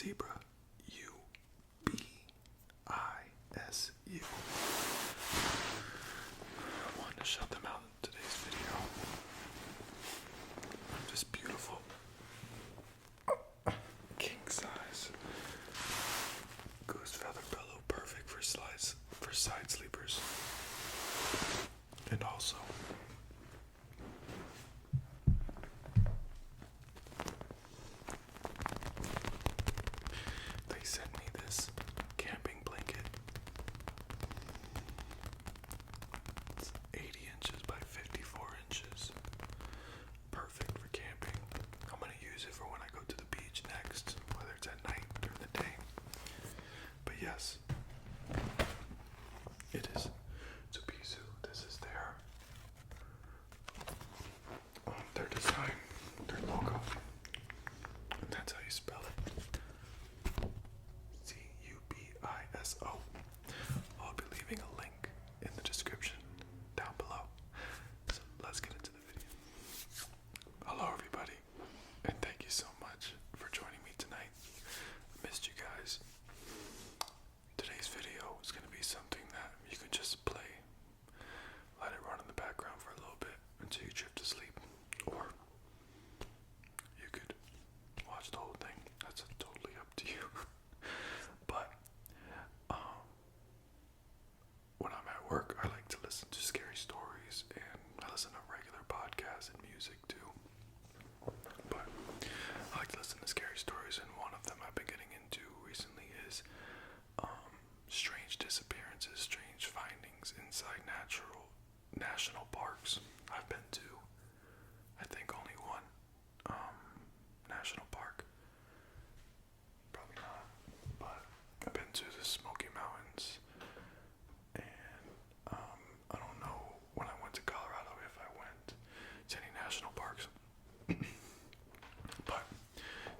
zebra, ZUBISU. I wanted to shout them out in today's video. Just beautiful. King size. Goose feather pillow, perfect for side sleepers. And also they sent me this camping blanket. It's 80 inches by 54 inches. Perfect for camping. I'm going to use it for when I go to the beach next, whether it's at night or in the day. But yes, it is ZUBISU. This is their design, their logo, and that's how you spell it. ZUBISO. I'll be leaving a link in the description down below. So let's get into the video. Hello everybody, and thank you so much for joining me tonight. I missed you guys. Today's video is going to be something that you can just play, let it run in the background for a little bit until you drift to sleep, or you could watch the whole thing. That's totally up to you. But when I'm at work, I like to listen to scary stories, and I listen to regular podcasts and music too. But I like to listen to scary stories, and one of them I've been getting into recently is strange disappearances, strange findings inside national parks. I've been to, I think, only one national park. Probably not, but I've been to the Smoky Mountains, and I don't know when I went to Colorado if I went to any national parks. But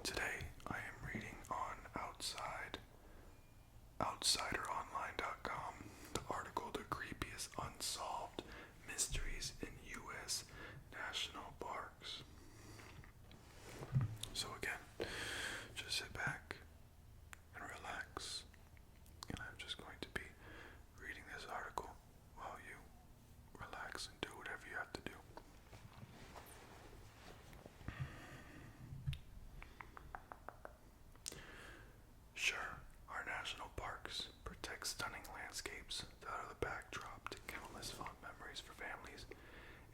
today I am reading on OutsiderOnline.com the article, "The Creepiest Unsolved Mysteries in U.S. National Parks." So again, just sit back and relax, and I'm just going to be reading this article while you relax and do whatever you have to do. Sure, our national parks protect stunning landscapes that are the backdrop to countless fond memories for families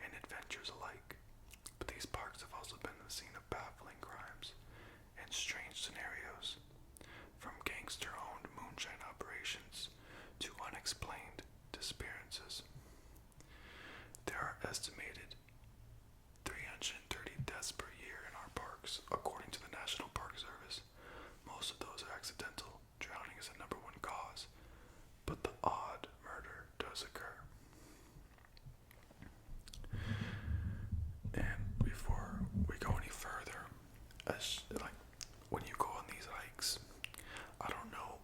and adventures alike. But these parks have also been the scene of baffling crimes and strange scenarios, from gangster-owned moonshine operations to unexplained disappearances. There are estimated 330 deaths per year in our parks, according to the National Park Service. Most of those are accidental. Drowning is the number one cause, but the odd murder does occur. And before we go any further, when you go on these hikes, I don't know,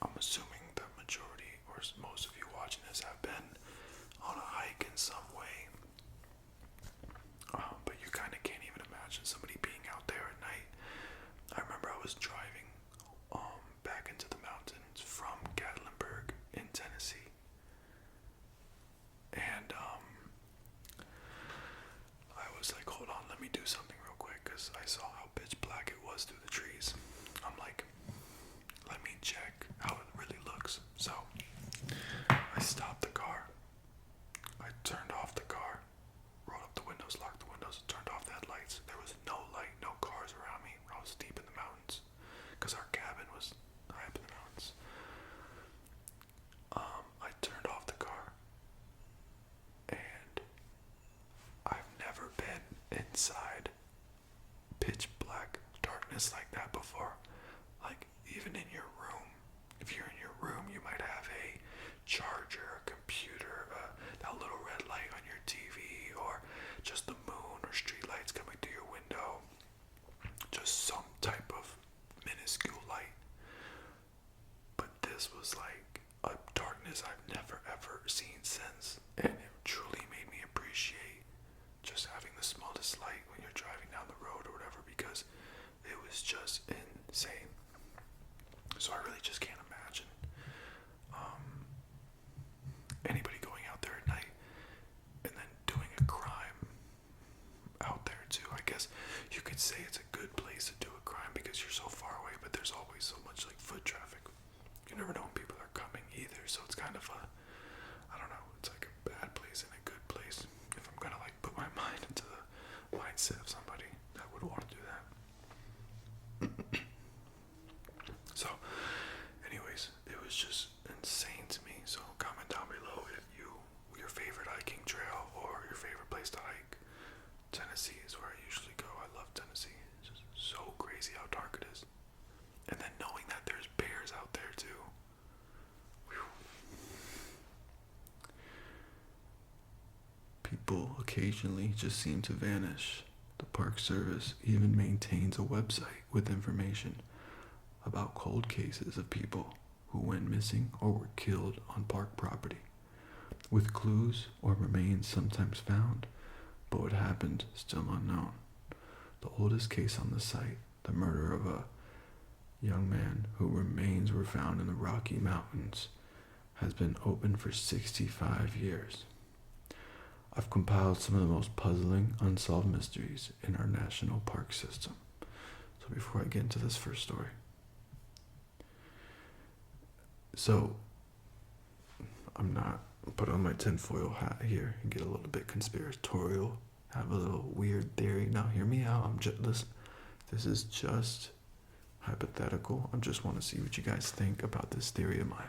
I'm assuming the majority or most of you watching this have been on a hike in some way, but you kind of can't even imagine somebody being out there at night. I remember I was driving back into the mountains from Gatlinburg in Tennessee, and I was like, hold on, let me do something real quick, because I saw how pitch black it was through the trees. I'm like, let me check how it really looks. So I stopped the car, I turned off the car, rolled up the windows, locked the windows, turned off the headlights. There was no light, no cars around me. I was deep in the mountains, because our cabin was high up in the mountains. I turned off the car, and I've never been inside pitch black darkness like that before. Like, even in your room, if you're in your room, you might have a charger, a computer, that little red light on your TV, or just the moon or street lights coming through your window, just some type of minuscule light. But this was like a darkness I've never ever seen since, and it truly made me appreciate just having the smallest light when you're driving down the road or whatever, because it was just insane. So I really just can't imagine anybody going out there at night and then doing a crime out there too. I guess you could say it's a good place to do a crime because you're so far away, but there's always so much like foot traffic. You never know when people are coming either, so it's kind of I don't know, it's like a bad place and a good place. If I'm gonna like put my mind into the mindset of somebody that would want to do that. So, anyways, it was just insane to me. So comment down below if your favorite hiking trail or your favorite place to hike. Tennessee is where I usually go. I love Tennessee. It's just so crazy how dark it is. And then knowing that there's bears out there too. Whew. People occasionally just seem to vanish. The Park Service even maintains a website with information about cold cases of people who went missing or were killed on park property, with clues or remains sometimes found, but what happened still unknown. The oldest case on the site, the murder of a young man whose remains were found in the Rocky Mountains, has been open for 65 years. I've compiled some of the most puzzling, unsolved mysteries in our national park system. So before I get into this first story. So, I'm not put on my tinfoil hat here and get a little bit conspiratorial, have a little weird theory. Now hear me out. Listen, this is just hypothetical. I just want to see what you guys think about this theory of mine.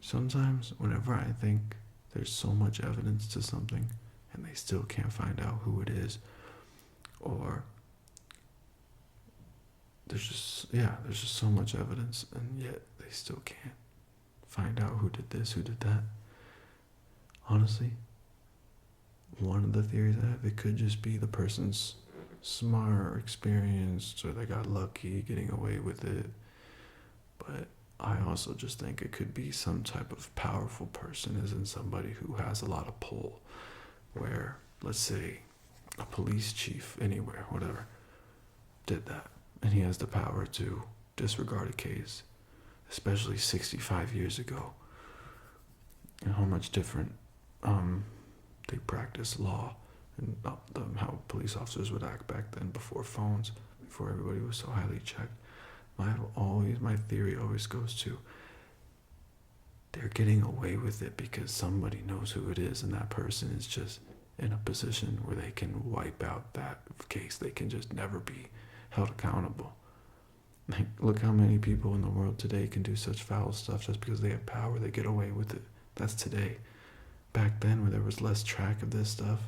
Sometimes whenever I think there's so much evidence to something and they still can't find out who it is, or there's just so much evidence and yet they still can't find out who did this, who did that. Honestly, one of the theories I have, it could just be the person's smart or experienced, or they got lucky getting away with it. But I also just think it could be some type of powerful person, as in somebody who has a lot of pull, where, let's say, a police chief anywhere, whatever, did that, and he has the power to disregard a case, especially 65 years ago, and how much different they practice law, and how police officers would act back then, before phones, before everybody was so highly checked. My theory always goes to, they're getting away with it because somebody knows who it is, and that person is just in a position where they can wipe out that case. They can just never be held accountable. Like, look how many people in the world today can do such foul stuff just because they have power. They get away with it. That's today. Back then, where there was less track of this stuff,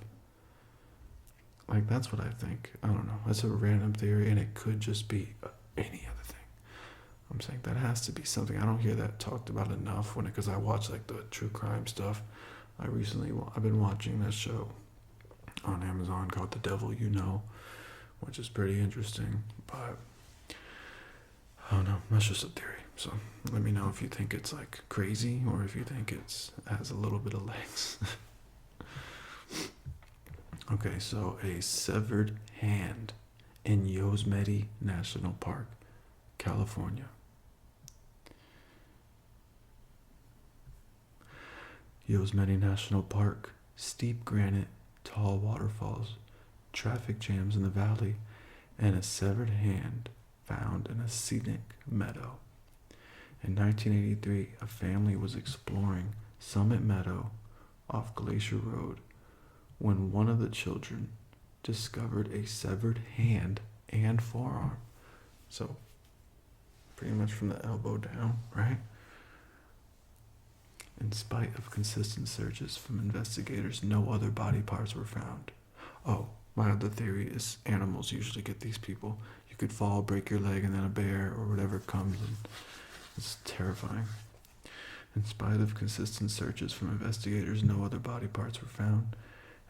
like, that's what I think. I don't know. That's a random theory, and it could just be any other thing. I'm saying that has to be something. I don't hear that talked about enough because I watch like the true crime stuff. I've been watching this show on Amazon called The Devil You Know, which is pretty interesting, but I don't know. That's just a theory. So let me know if you think it's like crazy or if you think it has a little bit of legs. Okay, so a severed hand in Yosemite National Park, California. Yosemite National Park, steep granite, tall waterfalls, traffic jams in the valley, and a severed hand found in a scenic meadow. In 1983, a family was exploring Summit Meadow off Glacier Road when one of the children discovered a severed hand and forearm. So, pretty much from the elbow down, right? In spite of consistent searches from investigators, no other body parts were found. Oh, my other theory is animals usually get these people. You could fall, break your leg, and then a bear or whatever comes, and it's terrifying. In spite of consistent searches from investigators, no other body parts were found,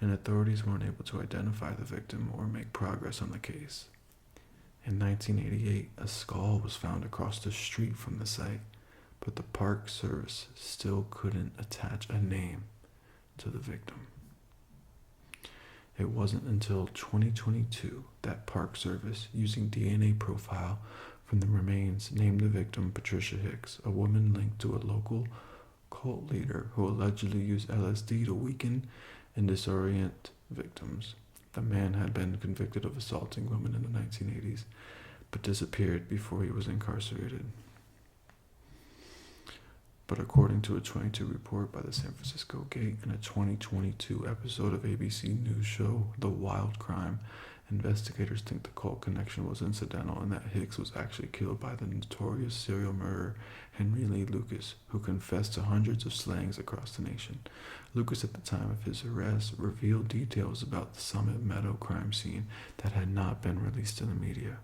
and authorities weren't able to identify the victim or make progress on the case. In 1988, a skull was found across the street from the site, but the Park Service still couldn't attach a name to the victim. It wasn't until 2022 that Park Service, using DNA profile from the remains, named the victim Patricia Hicks, a woman linked to a local cult leader who allegedly used LSD to weaken and disorient victims. The man had been convicted of assaulting women in the 1980s, but disappeared before he was incarcerated. But according to a 22 report by the San Francisco Gate and a 2022 episode of ABC News show The Wild Crime, investigators think the cult connection was incidental and that Hicks was actually killed by the notorious serial murderer Henry Lee Lucas, who confessed to hundreds of slayings across the nation. Lucas, at the time of his arrest, revealed details about the Summit Meadow crime scene that had not been released to the media.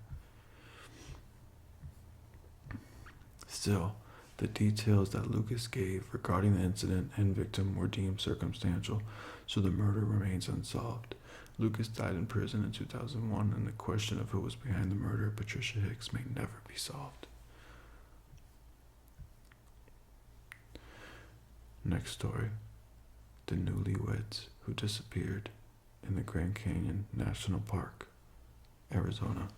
Still, the details that Lucas gave regarding the incident and victim were deemed circumstantial, so the murder remains unsolved. Lucas died in prison in 2001, and the question of who was behind the murder of Patricia Hicks may never be solved. Next story. The newlyweds who disappeared in the Grand Canyon National Park, Arizona.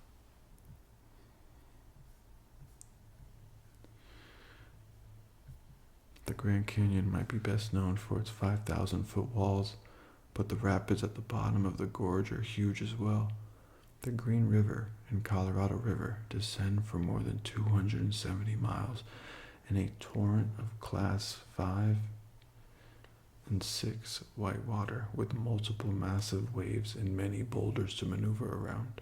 The Grand Canyon might be best known for its 5,000-foot walls, but the rapids at the bottom of the gorge are huge as well. The Green River and Colorado River descend for more than 270 miles in a torrent of Class 5 and 6 whitewater with multiple massive waves and many boulders to maneuver around.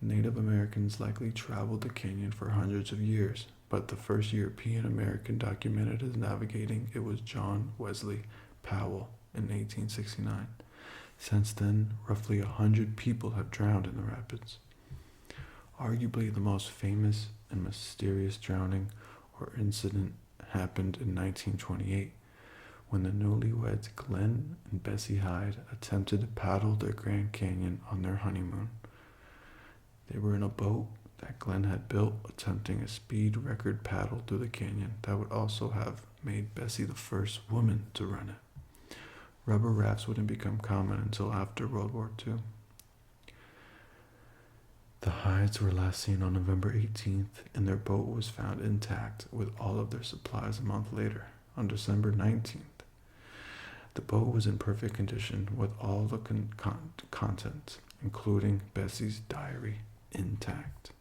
Native Americans likely traveled the canyon for hundreds of years, but the first European American documented as navigating it was John Wesley Powell in 1869. Since then, roughly 100 people have drowned in the rapids. Arguably the most famous and mysterious drowning or incident happened in 1928, when the newlyweds Glenn and Bessie Hyde attempted to paddle the Grand Canyon on their honeymoon. They were in a boat that Glenn had built, attempting a speed record paddle through the canyon that would also have made Bessie the first woman to run it. Rubber rafts wouldn't become common until after World War II. The Hydes were last seen on November 18th, and their boat was found intact with all of their supplies a month later, on December 19th. The boat was in perfect condition with all the contents, including Bessie's diary, intact.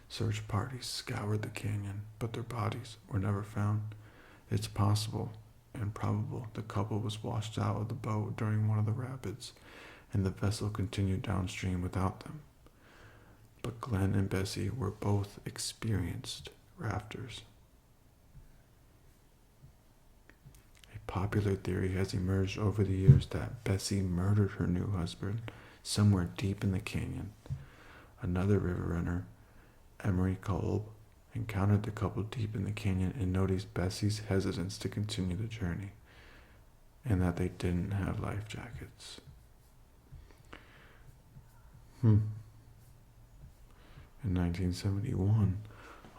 Search parties scoured the canyon, but their bodies were never found. It's possible and probable the couple was washed out of the boat during one of the rapids, and the vessel continued downstream without them. But Glenn and Bessie were both experienced rafters. A popular theory has emerged over the years that Bessie murdered her new husband somewhere deep in the canyon. Another river runner, Emery Kolb, encountered the couple deep in the canyon and noticed Bessie's hesitance to continue the journey, and that they didn't have life jackets. In 1971,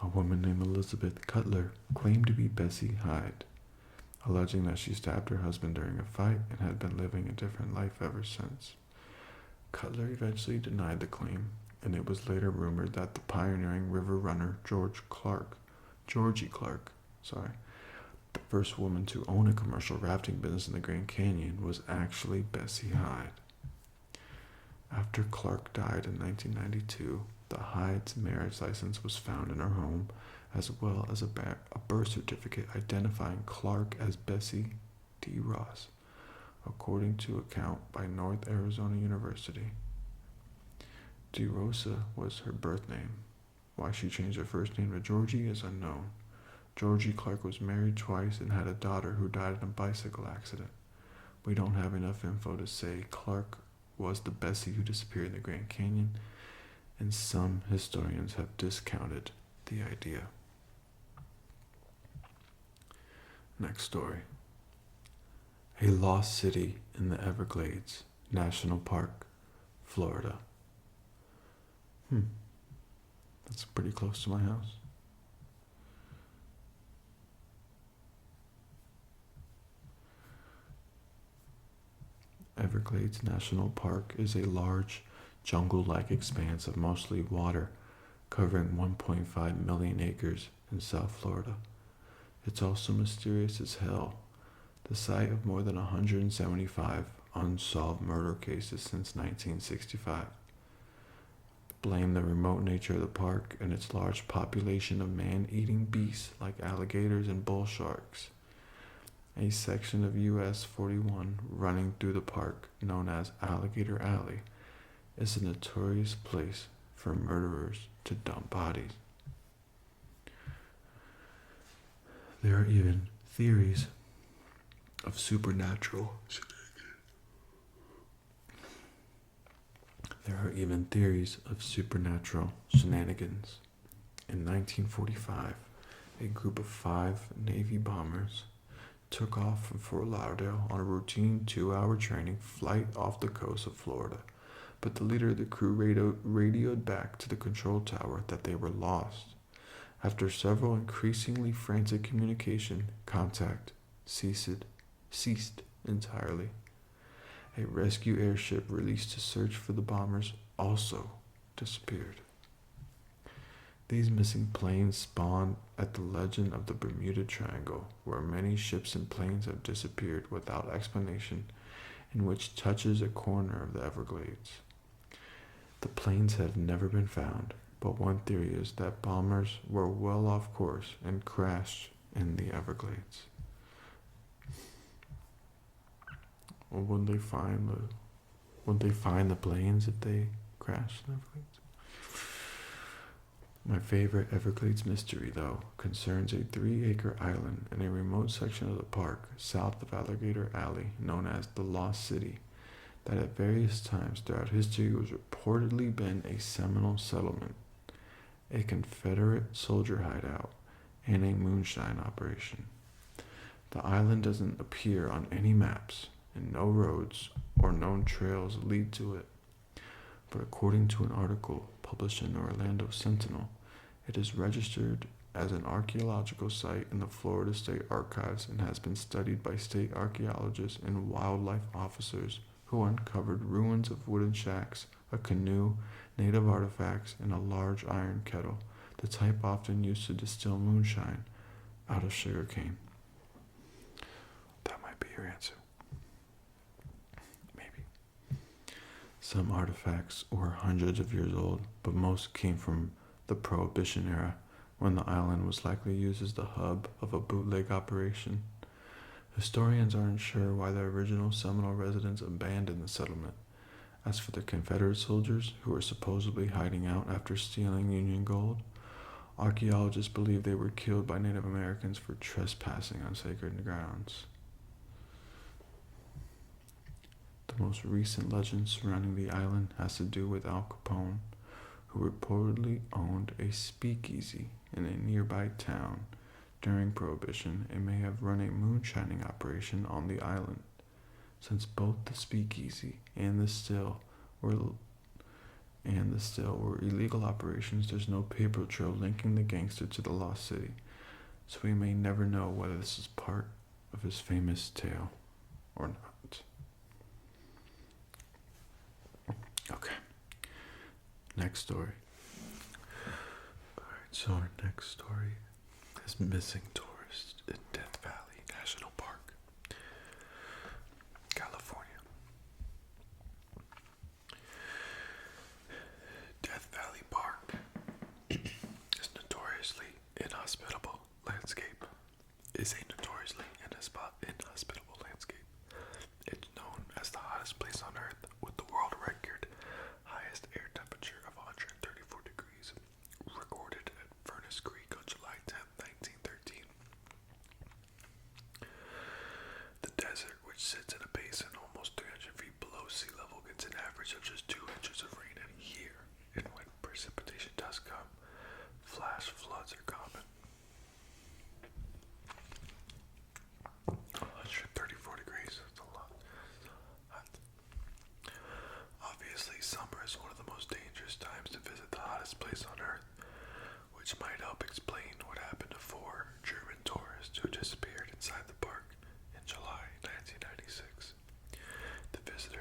a woman named Elizabeth Cutler claimed to be Bessie Hyde, alleging that she stabbed her husband during a fight and had been living a different life ever since. Cutler eventually denied the claim, and it was later rumored that the pioneering river runner Georgie Clark, the first woman to own a commercial rafting business in the Grand Canyon, was actually Bessie Hyde. After Clark died in 1992, the Hyde's marriage license was found in her home, as well as a birth certificate identifying Clark as Bessie D. Ross, according to account by North Arizona University. DeRosa was her birth name. Why she changed her first name to Georgie is unknown. Georgie Clark was married twice and had a daughter who died in a bicycle accident. We don't have enough info to say Clark was the Bessie who disappeared in the Grand Canyon, and some historians have discounted the idea. Next story. A lost city in the Everglades National Park, Florida. That's pretty close to my house. Everglades National Park is a large, jungle-like expanse of mostly water, covering 1.5 million acres in South Florida. It's also mysterious as hell, the site of more than 175 unsolved murder cases since 1965. Blame the remote nature of the park and its large population of man-eating beasts like alligators and bull sharks. A section of US 41 running through the park, known as Alligator Alley, is a notorious place for murderers to dump bodies. There are even theories of supernatural shenanigans. In 1945, a group of 5 Navy bombers took off from Fort Lauderdale on a routine 2-hour training flight off the coast of Florida, but the leader of the crew radioed back to the control tower that they were lost. After several increasingly frantic communication, contact ceased entirely. A rescue airship released to search for the bombers also disappeared. These missing planes spawned at the legend of the Bermuda Triangle, where many ships and planes have disappeared without explanation, and which touches a corner of the Everglades. The planes have never been found, but one theory is that bombers were well off course and crashed in the Everglades. Or would they find the planes if they crashed in the Everglades? My favorite Everglades mystery, though, concerns a 3-acre island in a remote section of the park south of Alligator Alley known as the Lost City, that at various times throughout history was reportedly been a Seminole settlement, a Confederate soldier hideout, and a moonshine operation. The island doesn't appear on any maps, and no roads or known trails lead to it. But according to an article published in the Orlando Sentinel, it is registered as an archaeological site in the Florida State Archives and has been studied by state archaeologists and wildlife officers who uncovered ruins of wooden shacks, a canoe, native artifacts, and a large iron kettle, the type often used to distill moonshine out of sugarcane. That might be your answer. Some artifacts were hundreds of years old, but most came from the Prohibition era, when the island was likely used as the hub of a bootleg operation. Historians aren't sure why the original Seminole residents abandoned the settlement. As for the Confederate soldiers, who were supposedly hiding out after stealing Union gold, archaeologists believe they were killed by Native Americans for trespassing on sacred grounds. The most recent legend surrounding the island has to do with Al Capone, who reportedly owned a speakeasy in a nearby town during Prohibition and may have run a moonshining operation on the island. Since both the speakeasy and the still were illegal operations, there's no paper trail linking the gangster to the Lost City, so we may never know whether this is part of his famous tale or not. Okay, next story. Alright, so our next story is missing tourists in Death Valley National Park, California. Death Valley Park is a notoriously inhospitable landscape. It's known as the hottest place on Earth, with the world record highest air temperature of 134 degrees, recorded at Furnace Creek on July 10, 1913. The desert, which sits in a basin almost 300 feet below sea level, gets an average of just 2 inches of rain in a year, and when precipitation does come, flash floods are common. 134 degrees, that's a lot. Obviously, summer is one of the most dangerous times to visit the hottest place on Earth, which might help explain what happened to 4 German tourists who disappeared inside the park in July 1996. The visit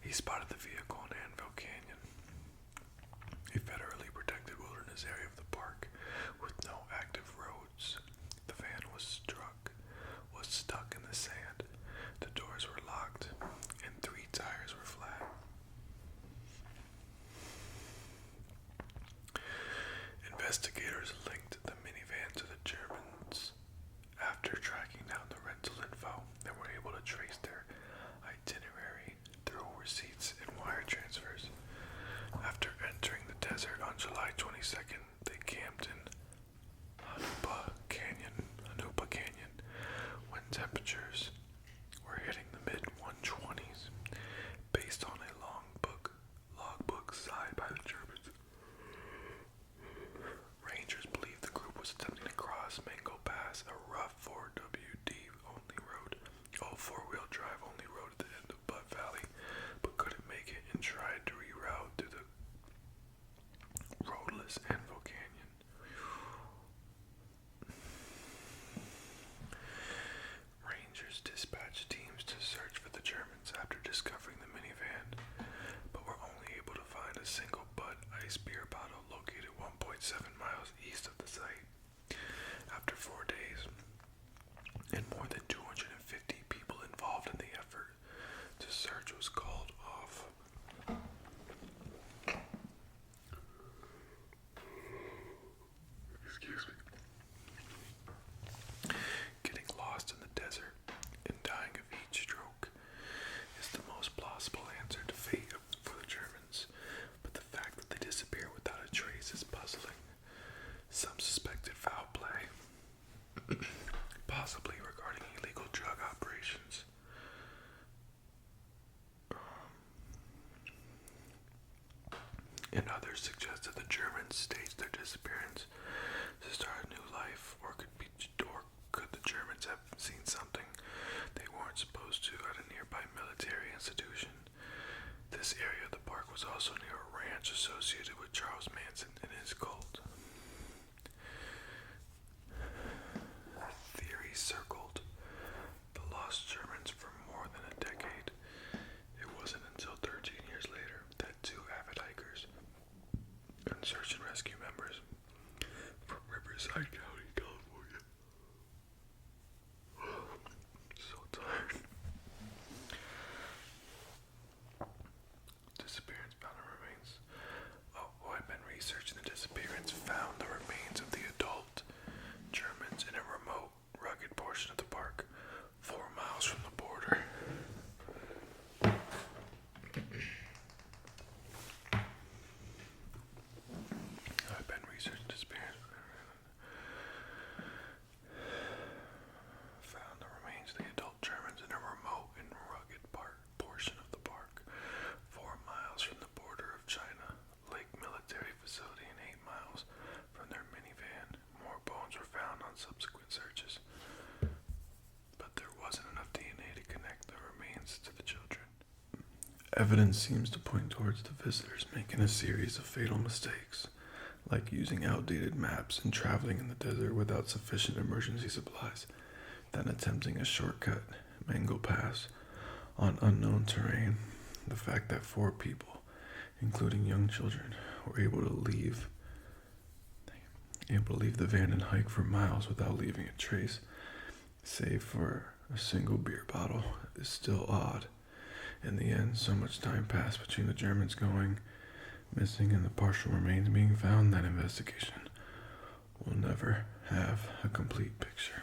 He spotted the vehicle in Anvil Canyon, a federally protected wilderness area of the park with no active roads. The van was stuck in the sand. The doors were locked, and 3 tires were flat. Investigators linked the minivan to the Germans. After tracking down the rental info, they were able to trace their itinerary through receipts and wire transfers. After entering the desert on July 22nd, they camped in Hanupa Canyon, when temperatures were hitting the mid-120s, based on a logbook signed by the Germans. Rangers believed the group was attempting to cross Mango Pass, a rough 4WD only road, four-wheel drive only road at the end of Butt Valley, but couldn't make it and tried to reroute through the roadless Anvil Canyon. Rangers dispatched teams to search for the Germans after discovering the minivan, but were only able to find a single Bud Ice beer bottle located 1.7 miles east of the site. After 4 days, and more than 250 people involved in the effort, the search was called off. Excuse me. Getting lost in the desert and dying of heat stroke is the most plausible answer to fate for the Germans, but the fact that they disappeared without a trace is puzzling. Some suspected foul play, possibly regarding illegal drug operations. And others suggested the Germans staged their disappearance to start a new life, or could the Germans have seen something they weren't supposed to at a nearby military institution. This area of the park was also near a ranch associated with Charles Manson and his cult. Theories circled the lost Germans for more than a decade. It wasn't until 13 years later that 2 avid hikers and search and rescue members from Riverside County, California. So tired. Disappearance found the remains. Who had been researching the disappearance found the remains of the adult Germans in a remote, rugged portion of the park, 4 miles from the border. I've been researching disappearance. Found the remains of the adult Germans in a remote and rugged portion of the park, 4 miles from the border of China. Lake military facility and 8 miles from their minivan. More bones were found on subsequent searches, but there wasn't enough DNA to connect the remains to the children. Evidence seems to point towards the visitors making a series of fatal mistakes, like using outdated maps and traveling in the desert without sufficient emergency supplies, then attempting a shortcut, Mango Pass, on unknown terrain. The fact that 4 people, including young children, were able to leave the van and hike for miles without leaving a trace, save for a single beer bottle, is still odd. In the end, so much time passed between the Germans going missing and the partial remains being found that investigation will never have a complete picture.